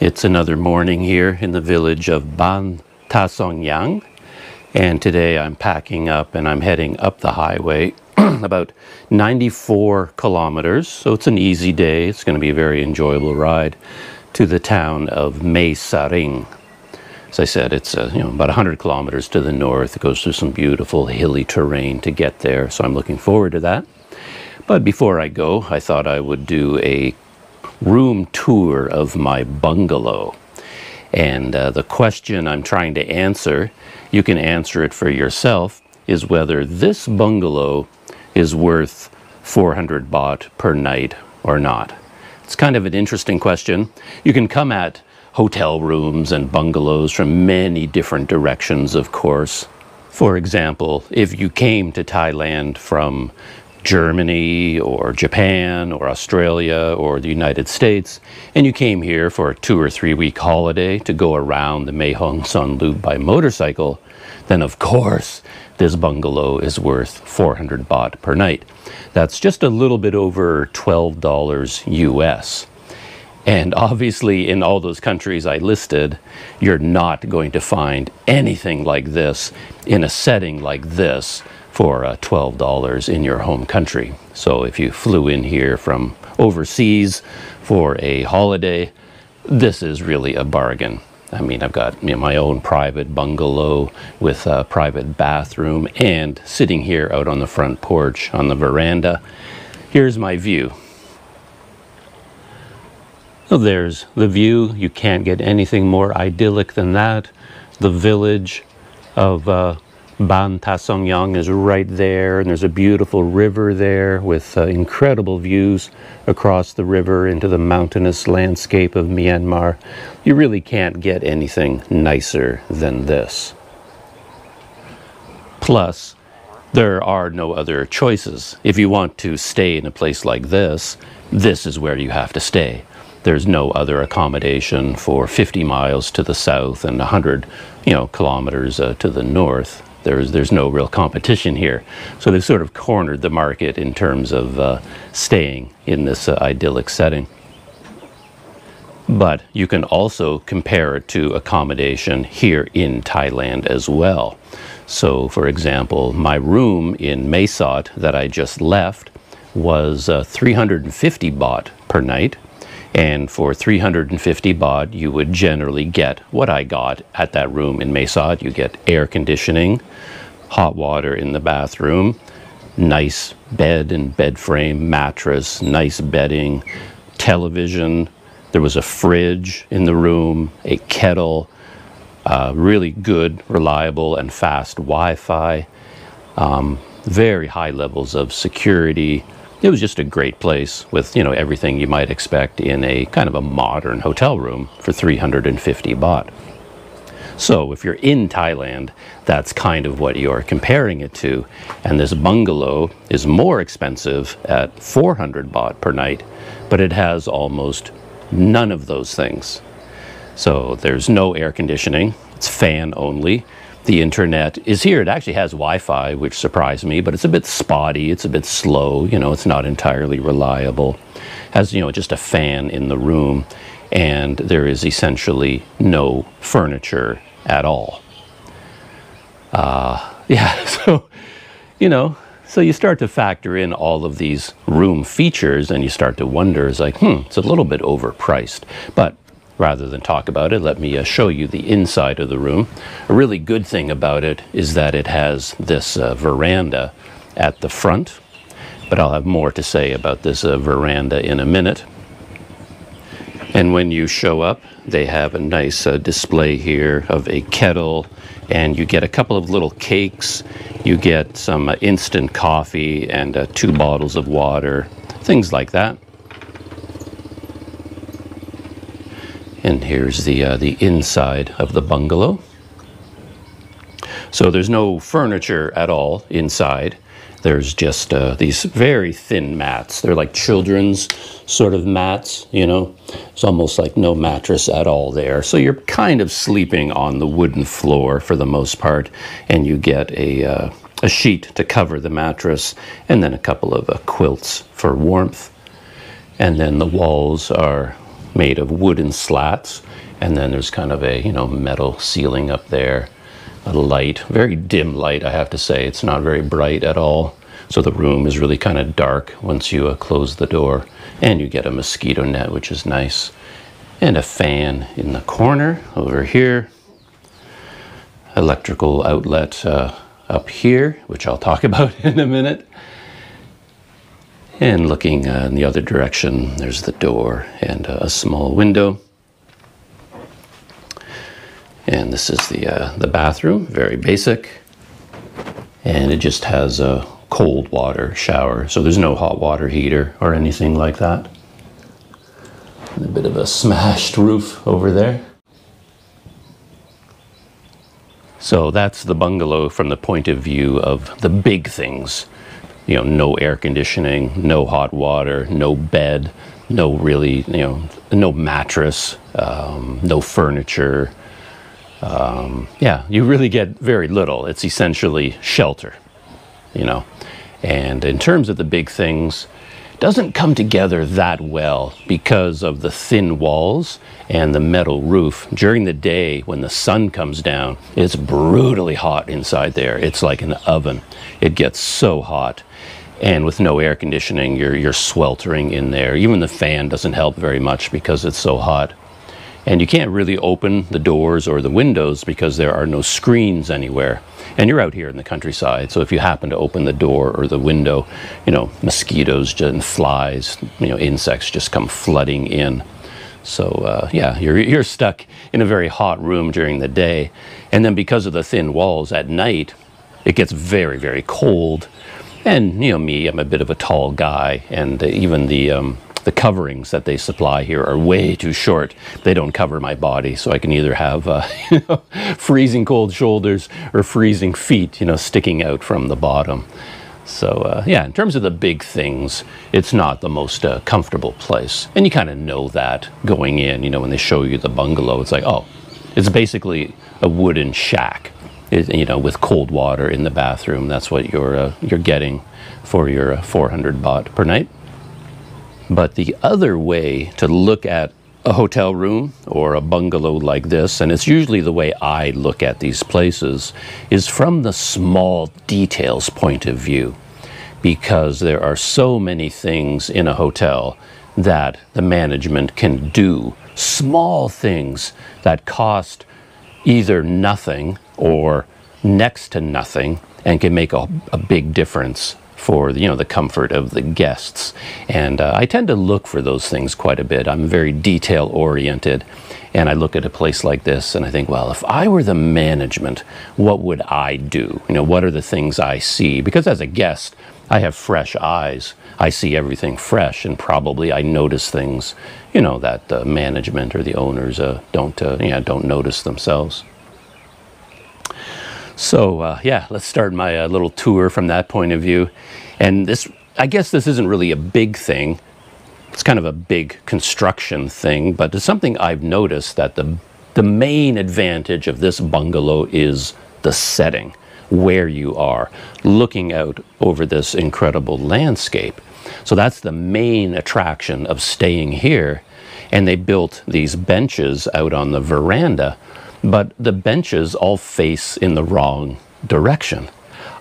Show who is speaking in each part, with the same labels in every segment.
Speaker 1: It's another morning here in the village of Panasonic, and today I'm packing up and I'm heading up the highway about 94 kilometers, so it's an easy day. It's going to be a very enjoyable ride to the town of Sirui. As I said, it's about 100 kilometers to the north. It goes through some beautiful hilly terrain to get there, so I'm looking forward to that. But before I go, I thought I would do a room tour of my bungalow. And the question I'm trying to answer, you can answer it for yourself, is whether this bungalow is worth 400 baht per night or not. It's kind of an interesting question. You can come at hotel rooms and bungalows from many different directions, of course. For example, if you came to Thailand from Germany or Japan or Australia or the United States, and you came here for a 2 or 3 week holiday to go around the Mae Hong Son Loop by motorcycle, then of course this bungalow is worth 400 baht per night. That's just a little bit over $12 US. And obviously in all those countries I listed, you're not going to find anything like this in a setting like this for $12 in your home country. So if you flew in here from overseas for a holiday, this is really a bargain. I mean, I've got my own private bungalow with a private bathroom, and sitting here out on the front porch on the veranda, here's my view. So there's the view. You can't get anything more idyllic than that. The village of Panasonic is right there, and there's a beautiful river there with incredible views across the river into the mountainous landscape of Myanmar. You really can't get anything nicer than this. Plus, there are no other choices. If you want to stay in a place like this, this is where you have to stay. There's no other accommodation for 50 miles to the south and 100, kilometers to the north. There's no real competition here. So they've sort of cornered the market in terms of staying in this idyllic setting. But you can also compare it to accommodation here in Thailand as well. So for example, my room in Mae Sot that I just left was 350 baht per night. And for 350 baht, you would generally get what I got at that room in Mae Sot. You get air conditioning, hot water in the bathroom, nice bed and bed frame, mattress, nice bedding, television. There was a fridge in the room, a kettle, really good, reliable, and fast Wi-Fi, very high levels of security. It was just a great place with, everything you might expect in a kind of a modern hotel room for 350 baht. So if you're in Thailand, that's kind of what you're comparing it to. And this bungalow is more expensive at 400 baht per night, but it has almost none of those things. So there's no air conditioning, it's fan only. The internet is here. It actually has Wi-Fi, which surprised me, but it's a bit spotty, it's a bit slow, it's not entirely reliable. Has, just a fan in the room, and there is essentially no furniture at all. So, so you start to factor in all of these room features, and you start to wonder, it's a little bit overpriced. But rather than talk about it, let me show you the inside of the room. A really good thing about it is that it has this veranda at the front, but I'll have more to say about this veranda in a minute. And when you show up, they have a nice display here of a kettle, and you get a couple of little cakes. You get some instant coffee and 2 bottles of water, things like that. And here's the inside of the bungalow. So there's no furniture at all inside. There's just these very thin mats. They're like children's sort of mats, It's almost like no mattress at all there. So you're kind of sleeping on the wooden floor for the most part, and you get a sheet to cover the mattress, and then a couple of quilts for warmth. And then the walls are made of wooden slats, and then there's kind of a metal ceiling up there, a light, very dim light, I have to say. It's not very bright at all, so the room is really kind of dark once you close the door. And you get a mosquito net, which is nice, and a fan in the corner over here, electrical outlet up here, which I'll talk about in a minute. And looking in the other direction, there's the door and a small window. And this is the bathroom, very basic. And it just has a cold water shower, so there's no hot water heater or anything like that. And a bit of a smashed roof over there. So that's the bungalow from the point of view of the big things. No air conditioning, no hot water, no bed, no really, no mattress, no furniture. You really get very little. It's essentially shelter, And in terms of the big things, it doesn't come together that well because of the thin walls and the metal roof. During the day, when the sun comes down, it's brutally hot inside there. It's like an oven. It gets so hot. And with no air conditioning, you're sweltering in there. Even the fan doesn't help very much because it's so hot. And you can't really open the doors or the windows because there are no screens anywhere. And you're out here in the countryside, so if you happen to open the door or the window, mosquitoes and flies, insects just come flooding in. So you're stuck in a very hot room during the day. And then because of the thin walls at night, it gets very, very cold. And me, I'm a bit of a tall guy, and even the coverings that they supply here are way too short. They don't cover my body, so I can either have freezing cold shoulders or freezing feet, sticking out from the bottom. So in terms of the big things, it's not the most comfortable place, and you kind of know that going in. When they show you the bungalow, it's like, oh, it's basically a wooden shack. With cold water in the bathroom. That's what you're getting for your 400 baht per night. But the other way to look at a hotel room or a bungalow like this, and it's usually the way I look at these places, is from the small details point of view, because there are so many things in a hotel that the management can do. Small things that cost either nothing or next to nothing and can make a big difference for the comfort of the guests. And I tend to look for those things quite a bit. I'm very detail oriented, and I look at a place like this and I think, well, if I were the management, what would I do? What are the things I see? Because as a guest, I have fresh eyes. I see everything fresh, and probably I notice things, that the management or the owners don't notice themselves. So yeah, let's start my little tour from that point of view. And I guess this isn't really a big thing. It's kind of a big construction thing, but it's something I've noticed, that the main advantage of this bungalow is the setting, where you are, looking out over this incredible landscape. So that's the main attraction of staying here. And they built these benches out on the veranda, but the benches all face in the wrong direction.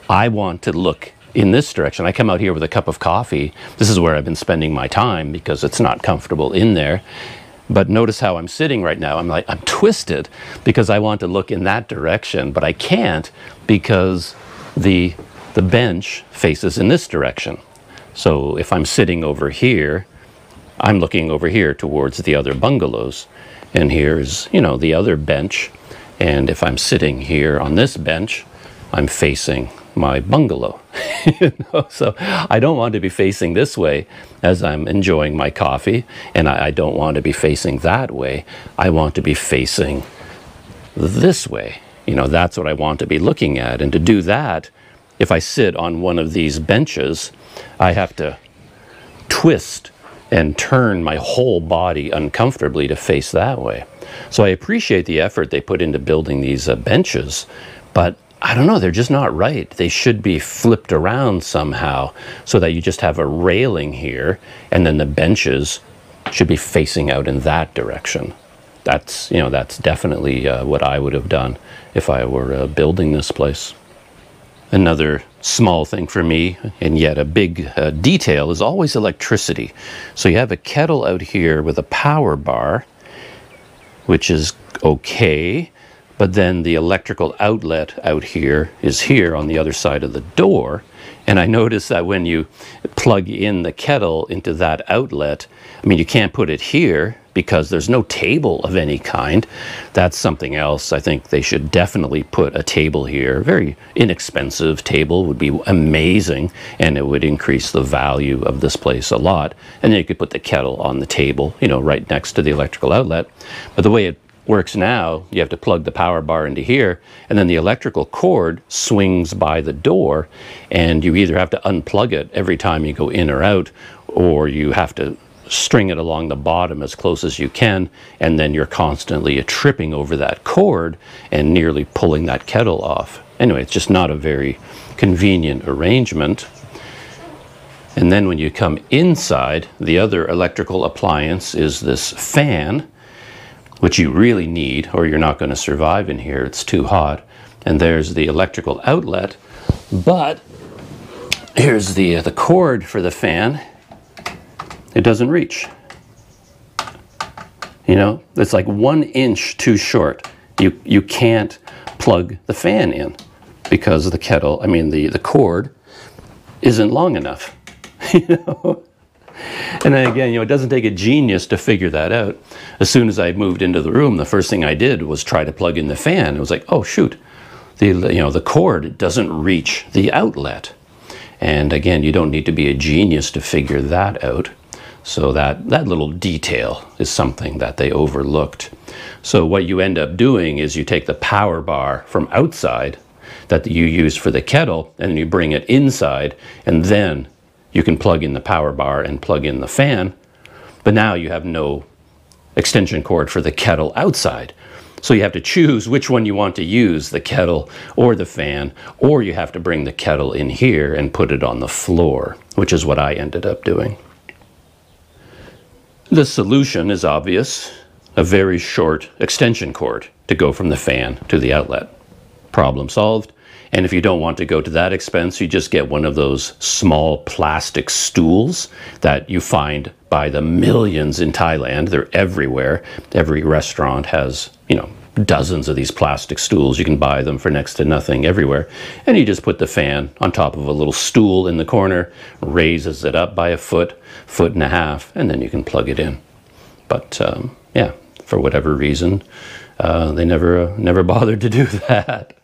Speaker 1: I want to look in this direction. I come out here with a cup of coffee. This is where I've been spending my time because it's not comfortable in there. But notice how I'm sitting right now. I'm twisted because I want to look in that direction, but I can't because the bench faces in this direction. So if I'm sitting over here, I'm looking over here towards the other bungalows. And here's, the other bench. And if I'm sitting here on this bench, I'm facing my bungalow. So I don't want to be facing this way as I'm enjoying my coffee, and I don't want to be facing that way. I want to be facing this way. That's what I want to be looking at. And to do that, if I sit on one of these benches, I have to twist and turn my whole body uncomfortably to face that way. So I appreciate the effort they put into building these benches, but I don't know, they're just not right. They should be flipped around somehow so that you just have a railing here, and then the benches should be facing out in that direction. That's definitely what I would have done if I were building this place. Another small thing for me, and yet a big detail, is always electricity. So you have a kettle out here with a power bar, which is okay, but then the electrical outlet out here is here on the other side of the door. And I noticed that when you plug in the kettle into that outlet, you can't put it here because there's no table of any kind. That's something else. I think they should definitely put a table here. A very inexpensive table would be amazing, and it would increase the value of this place a lot. And then you could put the kettle on the table, right next to the electrical outlet. But the way it works now, you have to plug the power bar into here, and then the electrical cord swings by the door, and you either have to unplug it every time you go in or out, or you have to string it along the bottom as close as you can, and then you're constantly tripping over that cord and nearly pulling that kettle off. Anyway, it's just not a very convenient arrangement. And then when you come inside, the other electrical appliance is this fan, which you really need, or you're not going to survive in here. It's too hot. And there's the electrical outlet, but here's the cord for the fan. It doesn't reach. It's like 1 inch too short. You can't plug the fan in because the kettle, the cord isn't long enough. And then again, it doesn't take a genius to figure that out. As soon as I moved into the room, the first thing I did was try to plug in the fan. It was like, oh shoot, the cord doesn't reach the outlet. And again, you don't need to be a genius to figure that out. So that little detail is something that they overlooked. So what you end up doing is you take the power bar from outside that you use for the kettle, and you bring it inside, and then you can plug in the power bar and plug in the fan. But now you have no extension cord for the kettle outside. So you have to choose which one you want to use, the kettle or the fan, or you have to bring the kettle in here and put it on the floor, which is what I ended up doing. The solution is obvious: a very short extension cord to go from the fan to the outlet. Problem solved. And if you don't want to go to that expense, you just get one of those small plastic stools that you find by the millions in Thailand. They're everywhere. Every restaurant has, you know, dozens of these plastic stools. You can buy them for next to nothing everywhere. And you just put the fan on top of a little stool in the corner, raises it up by a foot, foot and a half, and then you can plug it in. But yeah, for whatever reason, they never bothered to do that.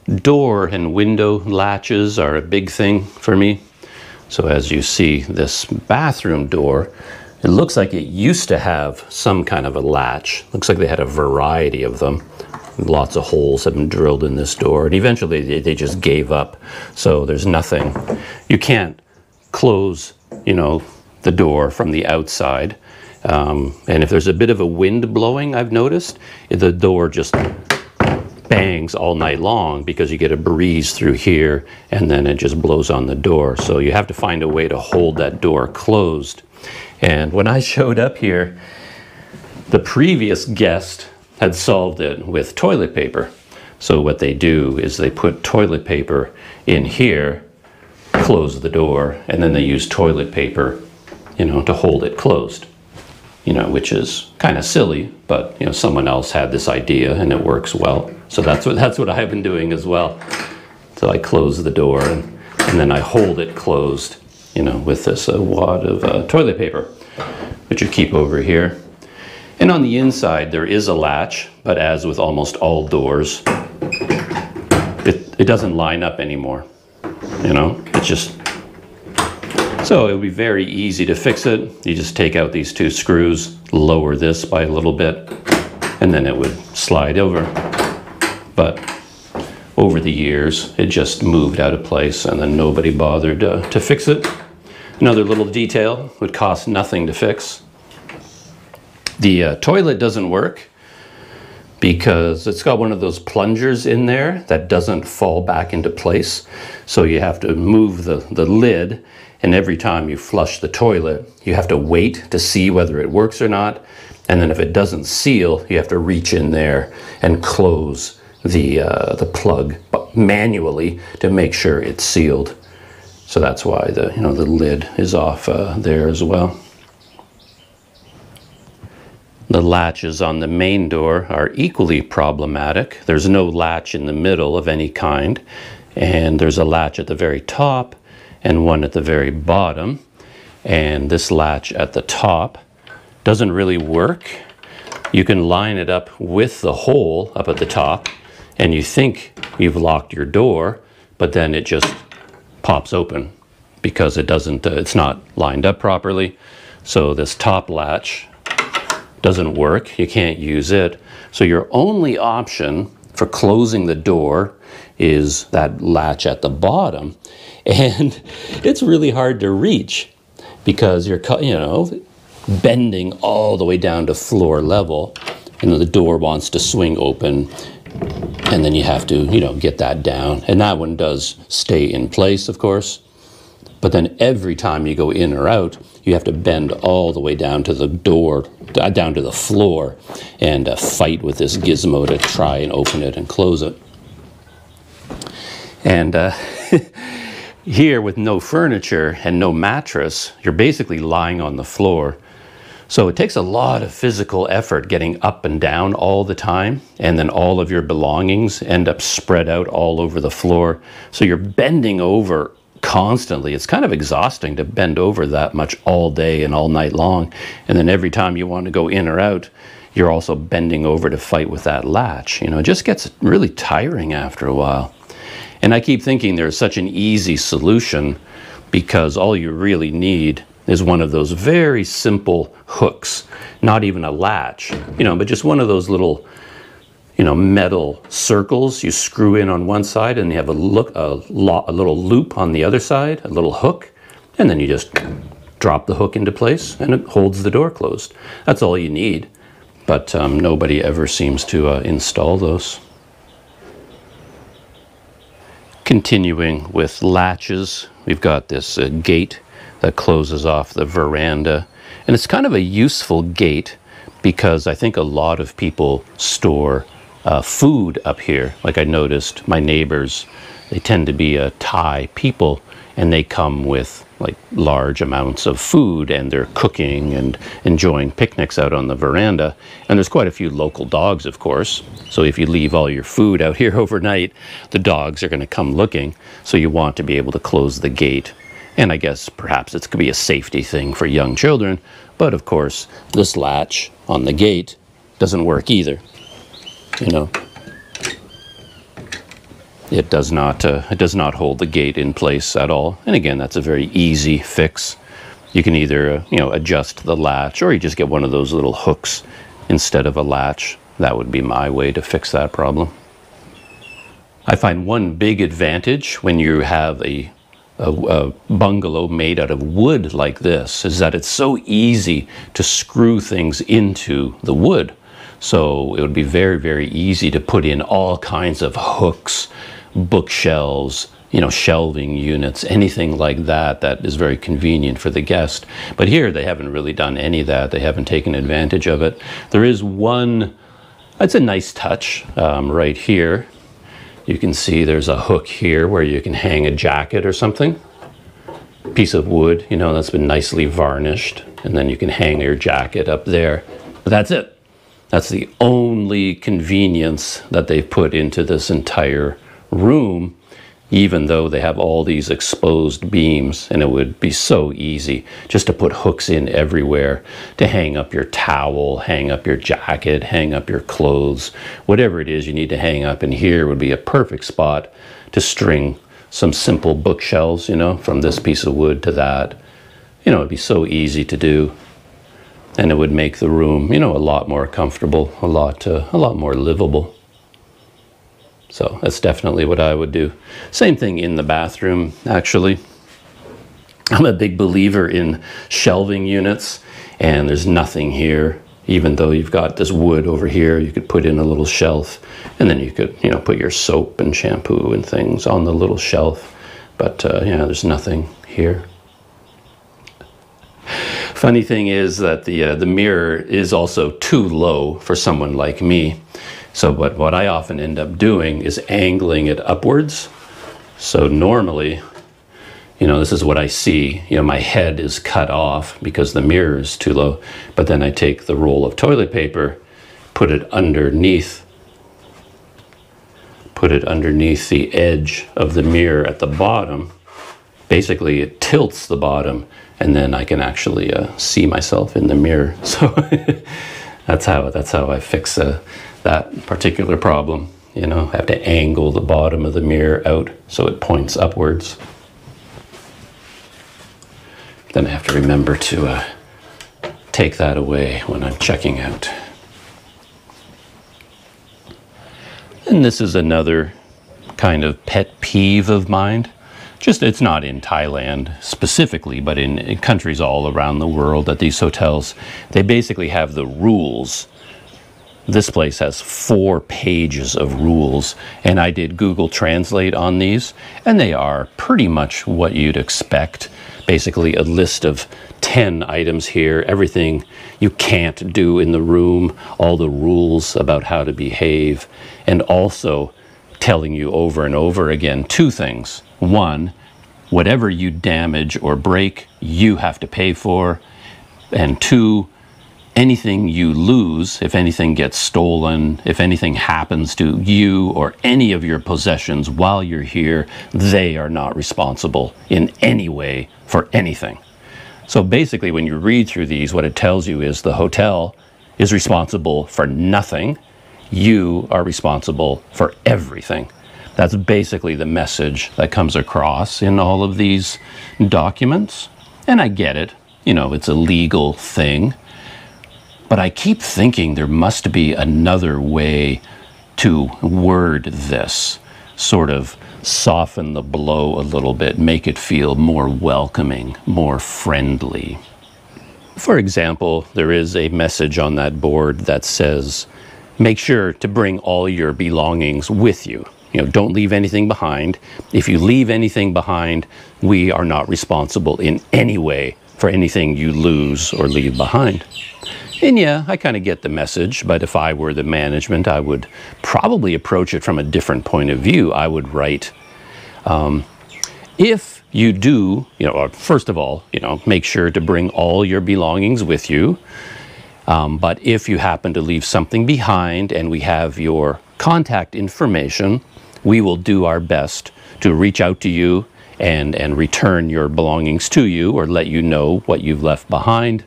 Speaker 1: Door and window latches are a big thing for me. So as you see, this bathroom door, it looks like it used to have some kind of a latch. Looks like they had a variety of them. Lots of holes have been drilled in this door, and eventually they just gave up. So there's nothing. You can't close, you know, the door from the outside. And if there's a bit of a wind blowing, I've noticed, the door just bangs all night long because you get a breeze through here and then it just blows on the door. So you have to find a way to hold that door closed. And when I showed up here, the previous guest had solved it with toilet paper. So what they do is they put toilet paper in here, close the door, and then they use toilet paper, you know, to hold it closed. You know, which is kind of silly, but you know, someone else had this idea and it works well. So that's what I've been doing as well. So I close the door and then I hold it closed, you know, with this wad of toilet paper, which you keep over here. And on the inside there is a latch, but as with almost all doors, it doesn't line up anymore. You know, it's just. So it would be very easy to fix it. You just take out these two screws, lower this by a little bit, and then it would slide over. But over the years, it just moved out of place and then nobody bothered to fix it. Another little detail would cost nothing to fix. The toilet doesn't work because it's got one of those plungers in there that doesn't fall back into place. So you have to move the lid, and every time you flush the toilet, you have to wait to see whether it works or not. And then if it doesn't seal, you have to reach in there and close the plug manually to make sure it's sealed. So that's why the lid is off there as well. The latches on the main door are equally problematic. There's no latch in the middle of any kind, and there's a latch at the very top and one at the very bottom. And this latch at the top doesn't really work. You can line it up with the hole up at the top, and you think you've locked your door, but then it just pops open because it doesn't, it's not lined up properly. So this top latch doesn't work. You can't use it. So your only option for closing the door is that latch at the bottom, and it's really hard to reach because you're, you know, bending all the way down to floor level, and the door wants to swing open, and then you have to, you know, get that down. And that one does stay in place, of course, but then every time you go in or out, you have to bend all the way down to the door, down to the floor, and fight with this gizmo to try and open it and close it. And here, with no furniture and no mattress, you're basically lying on the floor. So it takes a lot of physical effort getting up and down all the time, and then all of your belongings end up spread out all over the floor. So you're bending over constantly. It's kind of exhausting to bend over that much all day and all night long. And then every time you want to go in or out, you're also bending over to fight with that latch. You know, it just gets really tiring after a while. And I keep thinking there's such an easy solution, because all you really need is one of those very simple hooks, not even a latch, you know, but just one of those little, you know, metal circles you screw in on one side, and you have a little loop on the other side, a little hook, and then you just drop the hook into place and it holds the door closed. That's all you need, but nobody ever seems to install those. Continuing with latches, we've got this gate that closes off the veranda, and it's kind of a useful gate because I think a lot of people store food up here. Like I noticed my neighbors, they tend to be Thai people, and they come with like large amounts of food, and they're cooking and enjoying picnics out on the veranda. And there's quite a few local dogs, of course. So if you leave all your food out here overnight, the dogs are going to come looking. So you want to be able to close the gate. And I guess perhaps it could be a safety thing for young children. But of course, this latch on the gate doesn't work either. You know, it does not hold the gate in place at all. And again, that's a very easy fix. You can either adjust the latch, or you just get one of those little hooks instead of a latch. That would be my way to fix that problem. I find one big advantage when you have a bungalow made out of wood like this is that it's so easy to screw things into the wood. So it would be very, very easy to put in all kinds of hooks, bookshelves, shelving units, anything like that that is very convenient for the guest. But here they haven't really done any of that. They haven't taken advantage of it. There is one, it's a nice touch right here. You can see there's a hook here where you can hang a jacket or something. Piece of wood, that's been nicely varnished. And then you can hang your jacket up there. But that's it. That's the only convenience that they've put into this entire room, even though they have all these exposed beams. And it would be so easy just to put hooks in everywhere to hang up your towel, hang up your jacket, hang up your clothes, whatever it is you need to hang up. And here would be a perfect spot to string some simple bookshelves, from this piece of wood to that. It'd be so easy to do. And it would make the room, a lot more comfortable, a lot more livable. So that's definitely what I would do. Same thing in the bathroom, actually. I'm a big believer in shelving units, and there's nothing here. Even though you've got this wood over here, you could put in a little shelf, and then you could, put your soap and shampoo and things on the little shelf. But there's nothing here. Funny thing is that the mirror is also too low for someone like me. So what I often end up doing is angling it upwards. So normally, this is what I see. My head is cut off because the mirror is too low. But then I take the roll of toilet paper, put it underneath the edge of the mirror at the bottom. Basically, it tilts the bottom, and then I can actually see myself in the mirror. So that's how I fix that particular problem. I have to angle the bottom of the mirror out so it points upwards. Then I have to remember to take that away when I'm checking out. And this is another kind of pet peeve of mine. It's not in Thailand specifically, but in countries all around the world at these hotels, they basically have the rules. This place has 4 pages of rules, and I did Google Translate on these, and they are pretty much what you'd expect. Basically a list of 10 items here, everything you can't do in the room, all the rules about how to behave, and also telling you over and over again 2 things. 1, whatever you damage or break, you have to pay for. And 2, anything you lose, if anything gets stolen, if anything happens to you or any of your possessions while you're here, they are not responsible in any way for anything. So basically, when you read through these, what it tells you is the hotel is responsible for nothing. You are responsible for everything. That's basically the message that comes across in all of these documents. And I get it, it's a legal thing. But I keep thinking there must be another way to word this, sort of soften the blow a little bit, make it feel more welcoming, more friendly. For example, there is a message on that board that says, make sure to bring all your belongings with you. Don't leave anything behind. If you leave anything behind, we are not responsible in any way for anything you lose or leave behind. And yeah, I kind of get the message, but if I were the management, I would probably approach it from a different point of view. I would write, if you do, first of all, make sure to bring all your belongings with you. But if you happen to leave something behind and we have your contact information, we will do our best to reach out to you and return your belongings to you or let you know what you've left behind.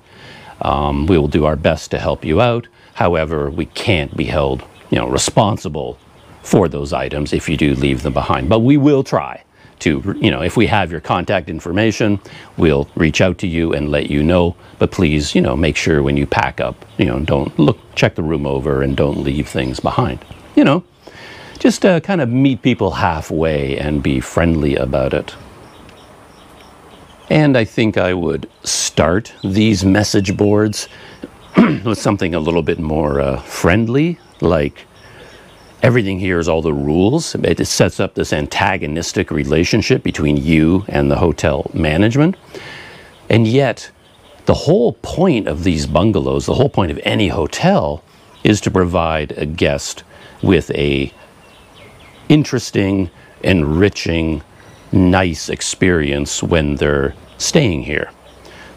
Speaker 1: We will do our best to help you out. However, we can't be held, responsible for those items if you do leave them behind. But we will try to, if we have your contact information, we'll reach out to you and let you know. But please, make sure when you pack up, don't check the room over and don't leave things behind. Just kind of meet people halfway and be friendly about it. And I think I would start these message boards with something a little bit more friendly, like everything here is all the rules. It sets up this antagonistic relationship between you and the hotel management. And yet, the whole point of these bungalows, the whole point of any hotel, is to provide a guest with a interesting, enriching, nice experience when they're staying here.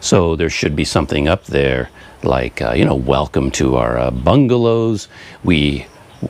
Speaker 1: So there should be something up there like, welcome to our bungalows. We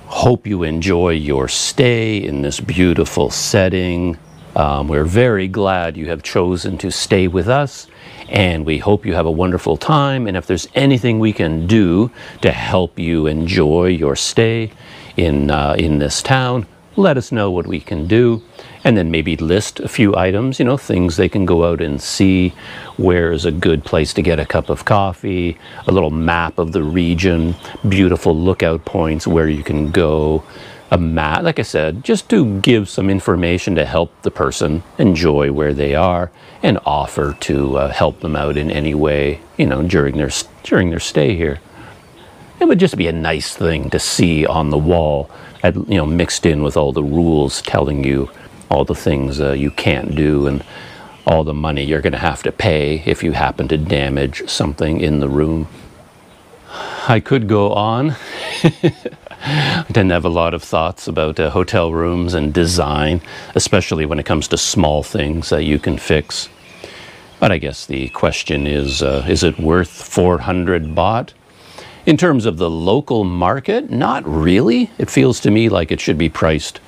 Speaker 1: hope you enjoy your stay in this beautiful setting. We're very glad you have chosen to stay with us, and we hope you have a wonderful time. And if there's anything we can do to help you enjoy your stay in this town, let us know what we can do. And then maybe list a few items, things they can go out and see. Where is a good place to get a cup of coffee, a little map of the region, beautiful lookout points where you can go, a map, like I said, just to give some information to help the person enjoy where they are and offer to help them out in any way, during their stay here. It would just be a nice thing to see on the wall, mixed in with all the rules telling you all the things you can't do and all the money you're going to have to pay if you happen to damage something in the room. I could go on. I tend to have a lot of thoughts about hotel rooms and design, especially when it comes to small things that you can fix. But I guess the question is it worth 400 baht? In terms of the local market, not really. It feels to me like it should be priced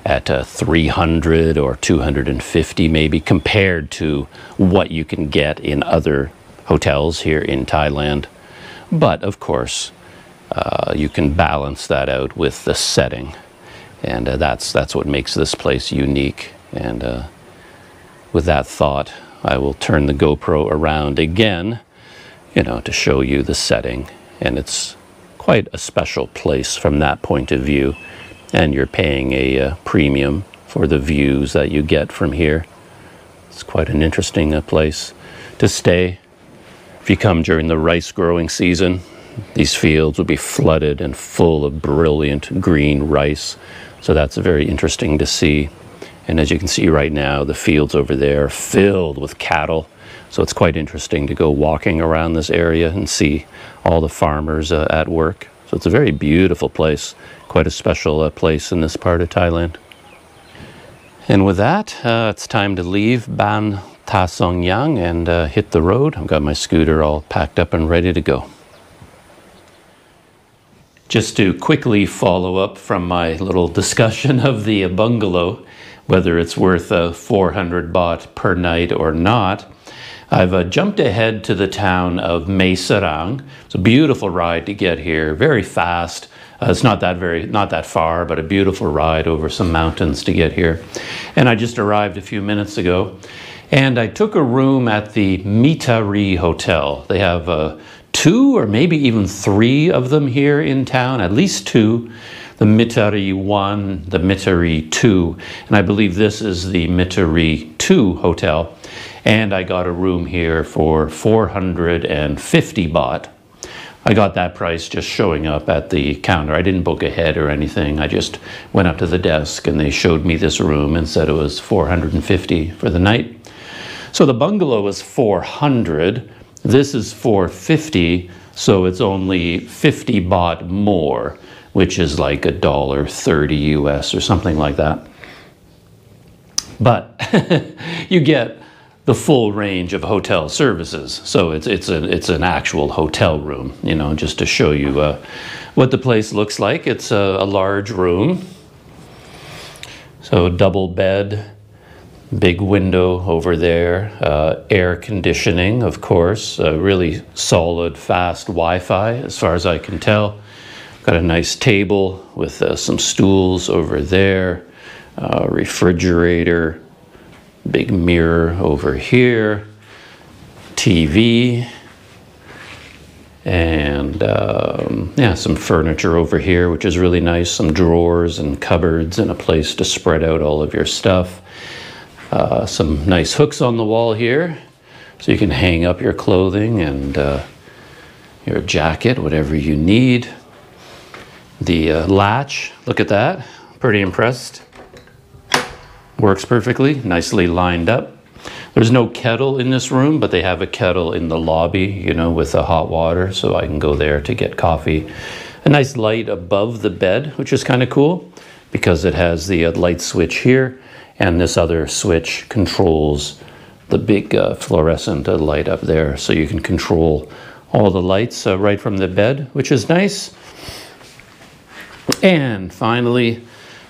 Speaker 1: at 300 or 250 maybe, compared to what you can get in other hotels here in Thailand. But of course, you can balance that out with the setting, and that's what makes this place unique. And with that thought, I will turn the GoPro around again, to show you the setting. And it's quite a special place from that point of view. And you're paying a premium for the views that you get from here. It's quite an interesting place to stay. If you come during the rice growing season, these fields will be flooded and full of brilliant green rice. So that's very interesting to see. And as you can see right now, the fields over there are filled with cattle. So it's quite interesting to go walking around this area and see all the farmers at work. So it's a very beautiful place, quite a special place in this part of Thailand. And with that, it's time to leave Ban Ta Song Yang and hit the road. I've got my scooter all packed up and ready to go. Just to quickly follow up from my little discussion of the bungalow, whether it's worth 400 baht per night or not, I've jumped ahead to the town of Mae Sarang. It's a beautiful ride to get here, very fast. It's not that far, but a beautiful ride over some mountains to get here. And I just arrived a few minutes ago, and I took a room at the Mitari Hotel. They have 2 or maybe even 3 of them here in town, at least 2. The Mitari 1, the Mitari 2, and I believe this is the Mitari 2 hotel. And I got a room here for 450 baht. I got that price just showing up at the counter. I didn't book ahead or anything. I just went up to the desk and they showed me this room and said it was 450 for the night. So the bungalow is 400. This is 450. So it's only 50 baht more, which is like $1.30 US or something like that. But you get the full range of hotel services. So it's an actual hotel room, you know, just to show you what the place looks like. It's a large room. So double bed, big window over there, air conditioning, of course, really solid, fast Wi-Fi as far as I can tell. Got a nice table with some stools over there, refrigerator, big mirror over here, TV, and yeah, some furniture over here, which is really nice, some drawers and cupboards and a place to spread out all of your stuff. Some nice hooks on the wall here, so you can hang up your clothing and your jacket, whatever you need. The latch, look at that, pretty impressed. Works perfectly, nicely lined up. There's no kettle in this room, but they have a kettle in the lobby, you know, with the hot water, so I can go there to get coffee. A nice light above the bed, which is kind of cool because it has the light switch here, and this other switch controls the big fluorescent light up there, so you can control all the lights right from the bed, which is nice. And finally,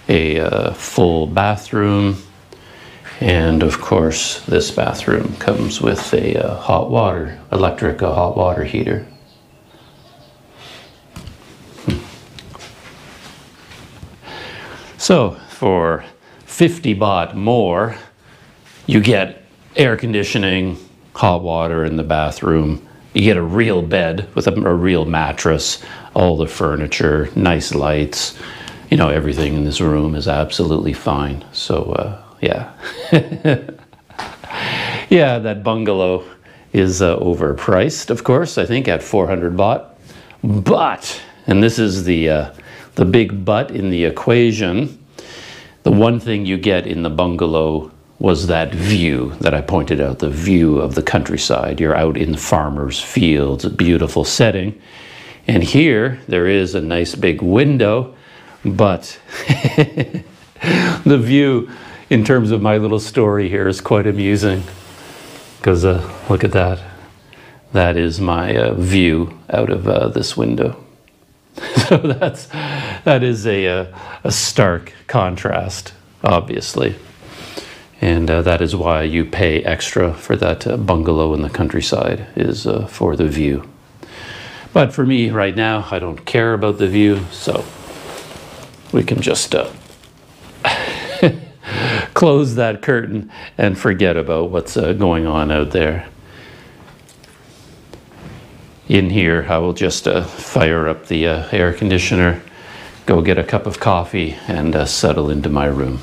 Speaker 1: a full bathroom, and of course this bathroom comes with a electric hot water heater. So for 50 baht more, you get air conditioning, hot water in the bathroom. You get a real bed with a real mattress, all the furniture, nice lights. You know, everything in this room is absolutely fine. So, yeah. Yeah, that bungalow is overpriced, of course, I think at 400 baht. But, and this is the big but in the equation, the one thing you get in the bungalow was that view that I pointed out, the view of the countryside. You're out in the farmer's fields, a beautiful setting. And here, there is a nice big window, but the view in terms of my little story here is quite amusing, because look at that. That is my view out of this window. So that is a stark contrast, obviously. And that is why you pay extra for that bungalow in the countryside, is for the view. But for me right now, I don't care about the view, so we can just close that curtain and forget about what's going on out there. In here, I will just fire up the air conditioner, go get a cup of coffee, and settle into my room.